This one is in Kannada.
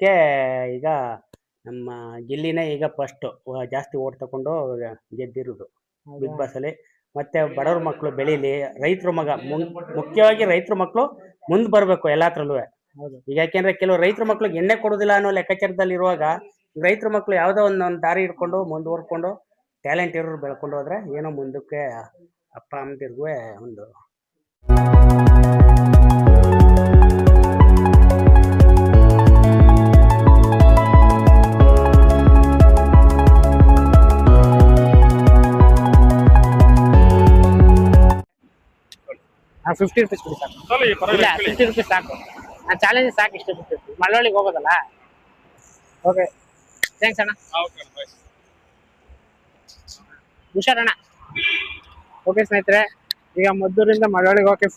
ಕೆ ಈಗ ನಮ್ಮ ಗಿಲ್ಲಿನೇ ಈಗ ಫಸ್ಟ್ ಜಾಸ್ತಿ ಓಟ್ ತಗೊಂಡು ಗೆದ್ದಿರೋದು ಬಿಗ್ ಬಾಸ್ ಅಲ್ಲಿ. ಮತ್ತೆ ಬಡವ್ರ ಮಕ್ಕಳು ಬೆಳೀಲಿ, ರೈತರ ಮಗ ಮುಖ್ಯವಾಗಿ ರೈತರ ಮಕ್ಕಳು ಮುಂದೆ ಬರಬೇಕು ಎಲ್ಲಾತ್ರಲ್ಲೂ. ಈಗ ಯಾಕೆಂದ್ರೆ ಕೆಲವು ರೈತರ ಮಕ್ಳಿಗೆ ಎಣ್ಣೆ ಕೊಡೋದಿಲ್ಲ ಅನ್ನೋ ಲೆಕ್ಕಾಚಾರದಲ್ಲಿ ಇರುವಾಗ ರೈತರ ಮಕ್ಕಳು ಯಾವುದೋ ಒಂದು ದಾರಿ ಹಿಡ್ಕೊಂಡು ಮುಂದುವರ್ಕೊಂಡು ಟ್ಯಾಲೆಂಟ್ ಇರೋರು ಬೆಳ್ಕೊಂಡು ಹೋದ್ರೆ ಏನೋ ಮುಂದಕ್ಕೆ ಅಪ್ಪ ಅಮ್ಮದಿರ್ಗೂ ಒಂದು 50 ರೂಪೀಸ್ ಕೊಡಿ ಸಾಕು. ಇಲ್ಲ 50 ರೂಪೀಸ್ ಸಾಕು. ನಾನು ಚಾಲೆಂಜ್ ಸಾಕು ಇಷ್ಟು 50 ರೂಪೀಸ್. ಮಳವಳ್ಳಿಗೆ ಹೋಗೋದಲ್ಲ. ಓಕೆ ಥ್ಯಾಂಕ್ಸ್ ಅಣ್ಣ. ಹುಷಾರಣ್ಣ. ಓಕೆ ಸ್ನೇಹಿತರೆ, ಈಗ ಮದ್ದೂರಿಂದ ಮಳವಳ್ಳಿಗೆ ಹೋಗಕ್ಕೆ